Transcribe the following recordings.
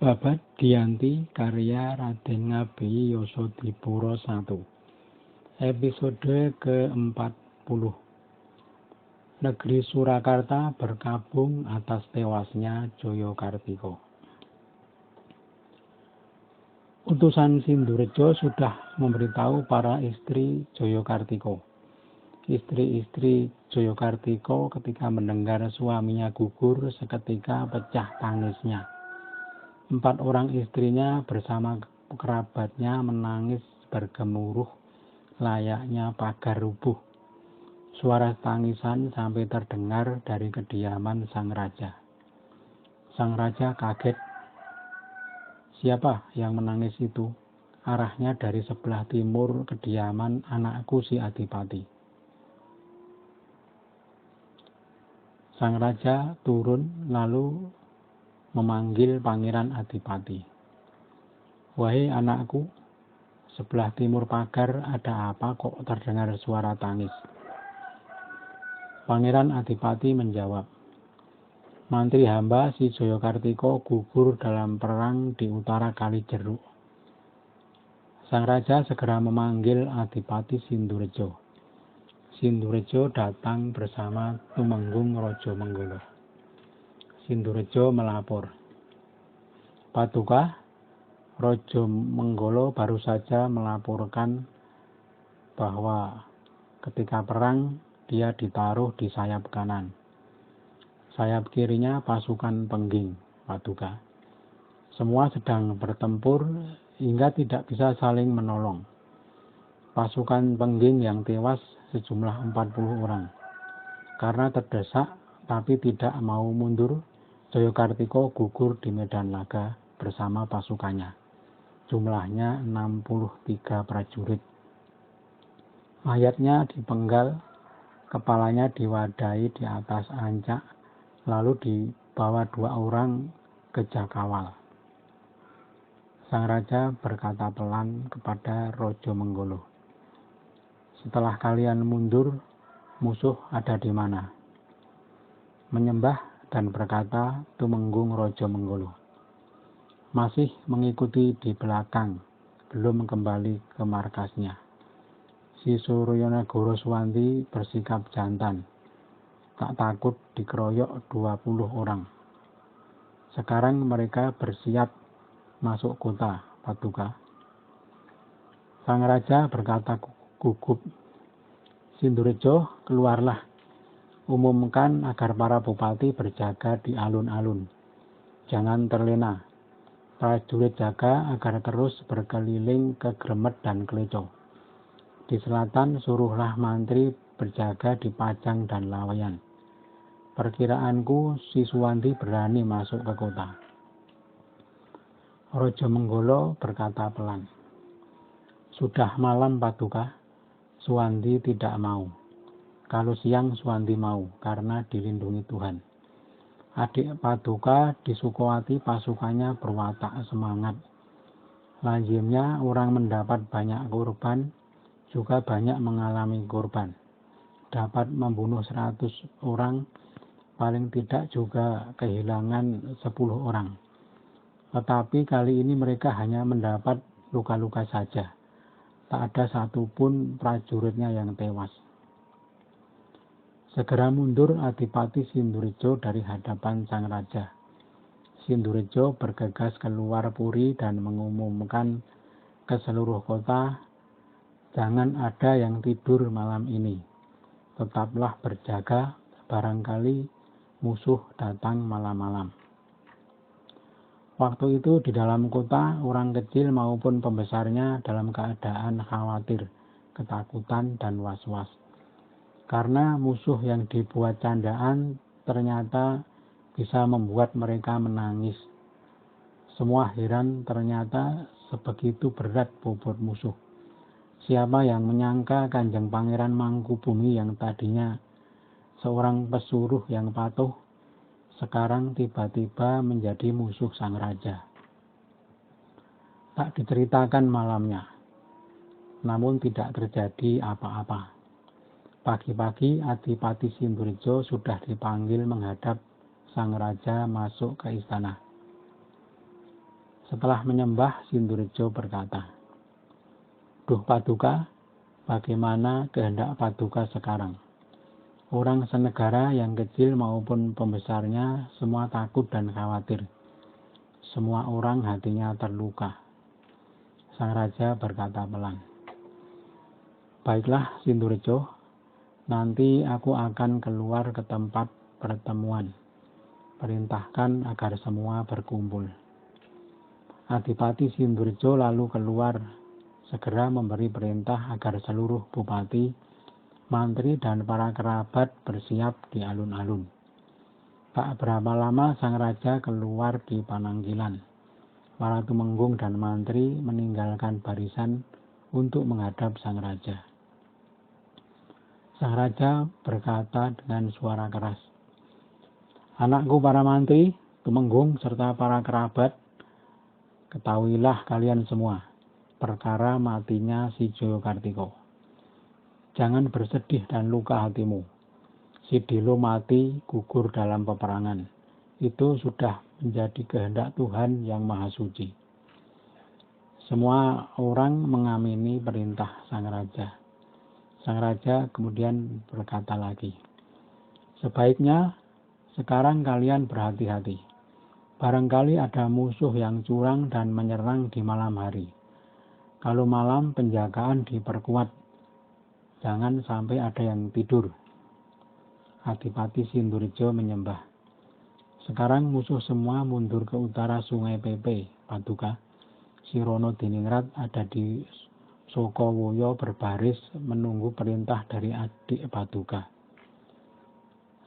Babad Giyanti karya Raden Ngabei Yasadipura I. Episode ke-40. Negeri Surakarta berkabung atas tewasnya Jayakartika. Utusan Sindhurejo sudah memberitahu para istri Jayakartika. Istri-istri Jayakartika ketika mendengar suaminya gugur seketika pecah tangisnya. 4 orang istrinya bersama kerabatnya menangis bergemuruh layaknya pagar rubuh. Suara tangisan sampai terdengar dari kediaman sang raja. Sang raja kaget. Siapa yang menangis itu? Arahnya dari sebelah timur kediaman anakku si Adipati. Sang raja turun lalu memanggil Pangeran Adipati. Wahai anakku, sebelah timur pagar ada apa kok terdengar suara tangis? Pangeran Adipati menjawab, mantri hamba si Jayakartika gugur dalam perang di utara Kalijeruk. Sang raja segera memanggil Adipati Sindhurejo. Sindhurejo datang bersama Tumenggung Raja Menggolo. Sindhurejo melapor, Paduka, Raja Menggolo baru saja melaporkan bahwa ketika perang dia ditaruh di sayap kanan. Sayap kirinya pasukan Pengging, Paduka. Semua sedang bertempur hingga tidak bisa saling menolong. Pasukan Pengging yang tewas sejumlah 40 orang. Karena terdesak tapi tidak mau mundur, Jayakartika gugur di medan laga bersama pasukannya. Jumlahnya 63 prajurit. Mayatnya dipenggal, kepalanya diwadahi di atas ancak, lalu dibawa 2 orang ke Jakawal. Sang raja berkata pelan kepada Raja Menggolo, setelah kalian mundur, musuh ada di mana? Menyembah dan berkata Tumenggung Raja Menggolo, masih mengikuti di belakang, belum kembali ke markasnya. Si Suryanagara Suwanti bersikap jantan, tak takut dikeroyok 20 orang. Sekarang mereka bersiap masuk kota, Paduka. Sang raja berkata gugup, Sindhurejo, keluarlah. Umumkan agar para bupati berjaga di alun-alun. Jangan terlena. Prajurit jaga agar terus berkeliling ke Gremet dan Kleco. Di selatan suruhlah mantri berjaga di Pajang dan Laweyan. Perkiraanku si Suwanti berani masuk ke kota. Raja Menggolo berkata pelan, sudah malam Paduka, Suwanti tidak mau. Kalau siang Suwanti mau karena dilindungi Tuhan. Adik Paduka di Sukowati pasukannya berwatak semangat. Lazimnya orang mendapat banyak korban, juga banyak mengalami korban. Dapat membunuh 100 orang, paling tidak juga kehilangan 10 orang. Tetapi kali ini mereka hanya mendapat luka-luka saja. Tak ada satupun prajuritnya yang tewas. Segera mundur Adipati Sindhurejo dari hadapan sang raja. Sindhurejo bergegas keluar puri dan mengumumkan ke seluruh kota, jangan ada yang tidur malam ini. Tetaplah berjaga, barangkali musuh datang malam-malam. Waktu itu di dalam kota, orang kecil maupun pembesarnya dalam keadaan khawatir, ketakutan, dan was-was. Karena musuh yang dibuat candaan ternyata bisa membuat mereka menangis. Semua heran ternyata sebegitu berat bobot musuh. Siapa yang menyangka Kanjeng Pangeran Mangkubumi yang tadinya seorang pesuruh yang patuh, sekarang tiba-tiba menjadi musuh sang raja. Tak diceritakan malamnya, namun tidak terjadi apa-apa. Pagi-pagi Adipati Sindhurejo sudah dipanggil menghadap sang raja masuk ke istana. Setelah menyembah, Sindurjo berkata, "Duh Paduka, bagaimana kehendak Paduka sekarang? Orang senegara yang kecil maupun pembesarnya semua takut dan khawatir. Semua orang hatinya terluka." Sang raja berkata pelan, "Baiklah Sindurjo, nanti aku akan keluar ke tempat pertemuan. Perintahkan agar semua berkumpul." Adipati Sindurjo lalu keluar, segera memberi perintah agar seluruh bupati, mantri, dan para kerabat bersiap di alun-alun. Tak berapa lama sang raja keluar di pananggilan. Para tumenggung dan mantri meninggalkan barisan untuk menghadap sang raja. Sang raja berkata dengan suara keras, "Anakku para mantri, tumenggung, serta para kerabat, ketahuilah kalian semua, perkara matinya si Joyokartiko. Jangan bersedih dan luka hatimu. Si Dilo mati gugur dalam peperangan. Itu sudah menjadi kehendak Tuhan yang Maha Suci." Semua orang mengamini perintah sang raja. Sang raja kemudian berkata lagi, "Sebaiknya sekarang kalian berhati-hati. Barangkali ada musuh yang curang dan menyerang di malam hari. Kalau malam penjagaan diperkuat. Jangan sampai ada yang tidur." Adipati Sindurjo menyembah, "Sekarang musuh semua mundur ke utara Sungai Pepe, Paduka. Si Rono Diningrat ada di Sokowoyo berbaris menunggu perintah dari adik Paduka."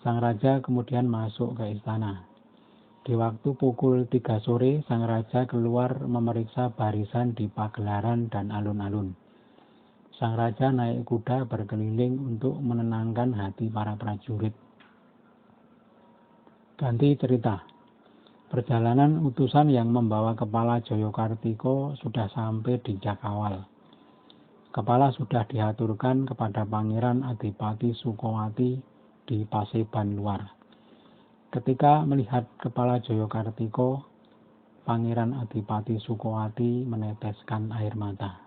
Sang raja kemudian masuk ke istana. Di waktu pukul 3 sore, sang raja keluar memeriksa barisan di pagelaran dan alun-alun. Sang raja naik kuda berkeliling untuk menenangkan hati para prajurit. Ganti cerita. Perjalanan utusan yang membawa kepala Joyokartiko sudah sampai di Jakawal. Kepala sudah diaturkan kepada Pangeran Adipati Sukowati di Paseban Luar. Ketika melihat kepala Joyokartiko, Pangeran Adipati Sukowati meneteskan air mata.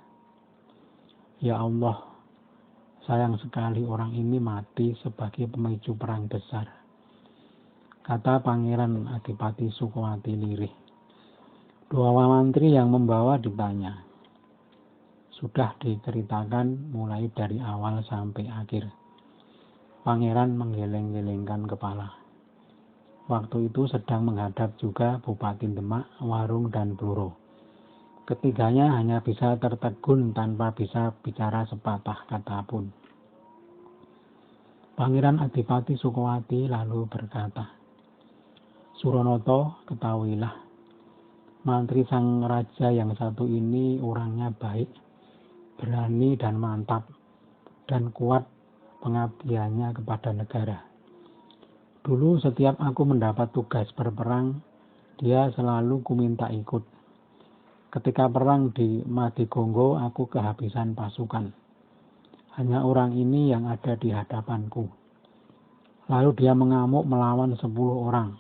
"Ya Allah, sayang sekali orang ini mati sebagai pemicu perang besar," kata Pangeran Adipati Sukowati lirih. Dua mantri yang membawa ditanya. Sudah diceritakan mulai dari awal sampai akhir. Pangeran menggeleng-gelengkan kepala. Waktu itu sedang menghadap juga Bupati Demak, Warung, dan Bluro. Ketiganya hanya bisa tertegun tanpa bisa bicara sepatah kata pun. Pangeran Adipati Sukowati lalu berkata, "Suronoto, ketahuilah, mantri sang raja yang satu ini orangnya baik, berani dan mantap, dan kuat pengabdiannya kepada negara. Dulu setiap aku mendapat tugas berperang, dia selalu kuminta ikut. Ketika perang di Madigonggo, aku kehabisan pasukan. Hanya orang ini yang ada di hadapanku. Lalu dia mengamuk melawan 10 orang.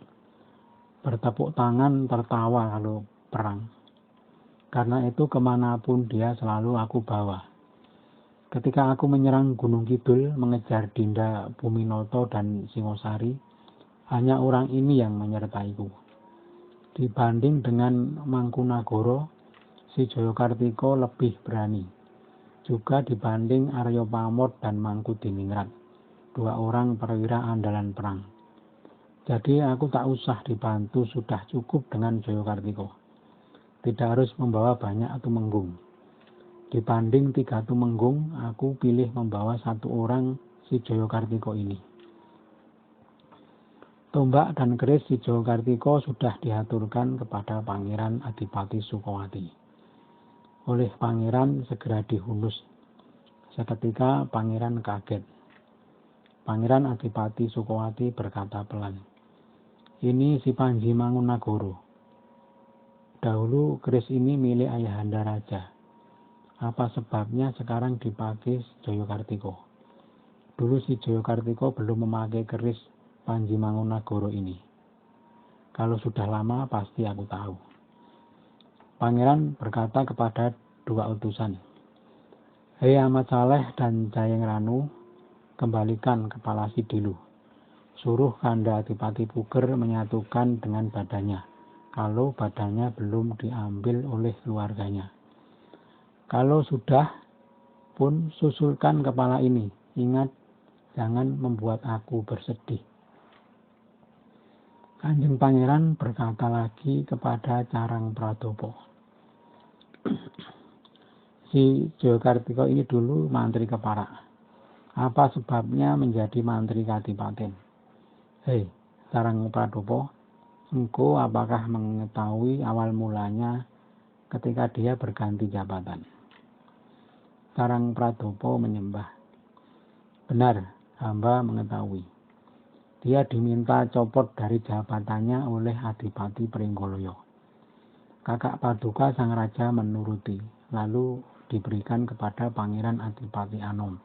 Bertepuk tangan tertawa kalau perang. Karena itu kemanapun dia selalu aku bawa. Ketika aku menyerang Gunung Kidul, mengejar Dinda Buminoto dan Singosari, hanya orang ini yang menyertaiku. Dibanding dengan Mangkunagoro, si Joyokartiko lebih berani. Juga dibanding Aryo Pamot dan Mangkudiningrat, 2 orang perwira andalan perang. Jadi aku tak usah dibantu, sudah cukup dengan Joyokartiko. Tidak harus membawa banyak tumenggung. Dibanding 3 tumenggung, aku pilih membawa 1 orang si Joyokartiko ini." Tombak dan keris si Joyokartiko sudah diaturkan kepada Pangeran Adipati Sukowati. Oleh Pangeran segera dihunus. Seketika Pangeran kaget. Pangeran Adipati Sukowati berkata pelan, "Ini si Panji Mangunagoro. Dahulu keris ini milik Ayahanda Raja. Apa sebabnya sekarang dipakai Joyokartiko? Dulu si Joyokartiko belum memakai keris Panji Mangunagoro ini. Kalau sudah lama pasti aku tahu." Pangeran berkata kepada dua utusan, "Hei Ahmad Saleh dan Jayeng Ranu, kembalikan kepala si Dilu. Suruh Kanda Adipati Puger menyatukan dengan badannya, kalau badannya belum diambil oleh keluarganya. Kalau sudah pun susulkan kepala ini. Ingat, jangan membuat aku bersedih." Kanjeng Pangeran berkata lagi kepada Carang Pradopo, "Si Jayakartika ini dulu mantri Keparak. Apa sebabnya menjadi mantri Kadipaten? Hei, Carang Pradopo, engkau apakah mengetahui awal mulanya ketika dia berganti jabatan?" Carang Pradopo menyembah, "Benar, hamba mengetahui. Dia diminta copot dari jabatannya oleh Adipati Pringgoloyo. Kakak Paduka sang raja menuruti, lalu diberikan kepada Pangeran Adipati Anom.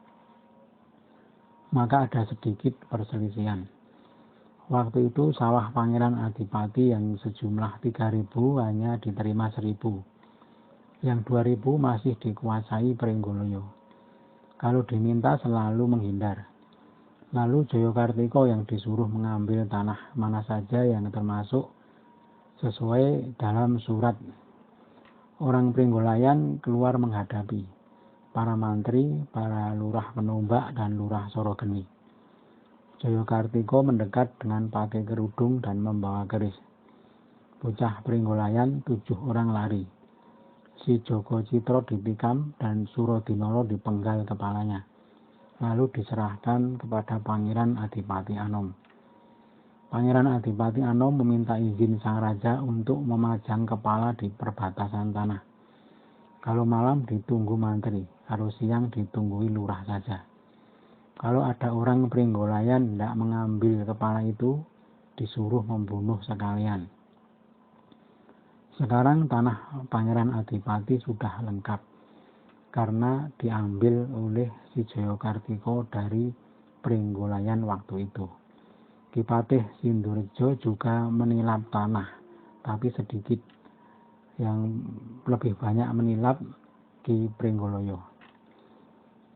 Maka ada sedikit perselisihan. Waktu itu sawah Pangeran Adipati yang sejumlah 3.000 hanya diterima 1.000. Yang 2.000 masih dikuasai Pringgoloyo. Kalau diminta selalu menghindar. Lalu Jayakartika yang disuruh mengambil tanah mana saja yang termasuk sesuai dalam surat. Orang Pringgolayan keluar menghadapi para mantri, para lurah Penombak dan lurah Sorogeni. Jayakartika mendekat dengan pakai kerudung dan membawa keris. Bocah Pringgolayan 7 orang lari. Si Joko Citro ditikam dan Surodinolo dipenggal kepalanya. Lalu diserahkan kepada Pangeran Adipati Anom. Pangeran Adipati Anom meminta izin sang raja untuk memajang kepala di perbatasan tanah. Kalau malam ditunggu mantri, kalau siang ditunggui lurah saja. Kalau ada orang Pringgolayan tidak mengambil kepala itu, disuruh membunuh sekalian. Sekarang tanah Pangeran Adipati sudah lengkap, karena diambil oleh si Jayakartika dari Pringgolayan waktu itu. Ki Patih Sindurjo juga menilap tanah, tapi sedikit. Yang lebih banyak menilap Ki Pringgoloyo.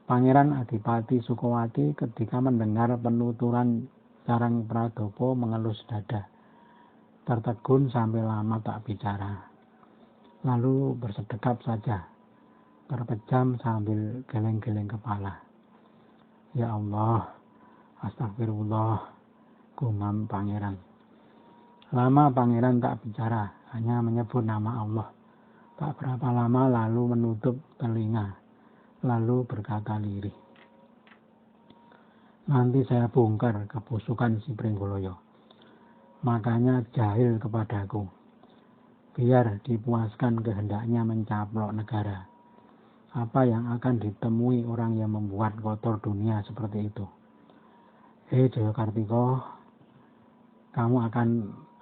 Pangeran Adipati Sukowati ketika mendengar penuturan Carang Pradopo mengelus dada, tertegun sampai lama tak bicara. Lalu bersedekap saja, terpejam sambil geleng-geleng kepala. "Ya Allah, astagfirullah," gumam Pangeran. Lama Pangeran tak bicara, hanya menyebut nama Allah. Tak berapa lama lalu menutup telinga, lalu berkata lirih, "Nanti saya bongkar kebusukan si Pringgoloyo. Makanya jahil kepadaku, biar dipuaskan kehendaknya mencaplok negara. Apa yang akan ditemui orang yang membuat kotor dunia seperti itu? Hei Jayakartika,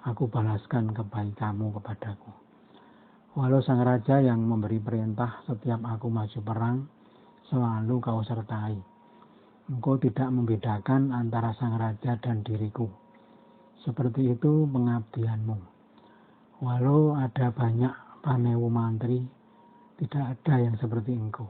aku balaskan kebaikanmu kepadaku. Walau sang raja yang memberi perintah setiap aku maju perang, selalu kau sertai. Engkau tidak membedakan antara sang raja dan diriku. Seperti itu pengabdianmu. Walau ada banyak panewu mantri, tidak ada yang seperti engkau.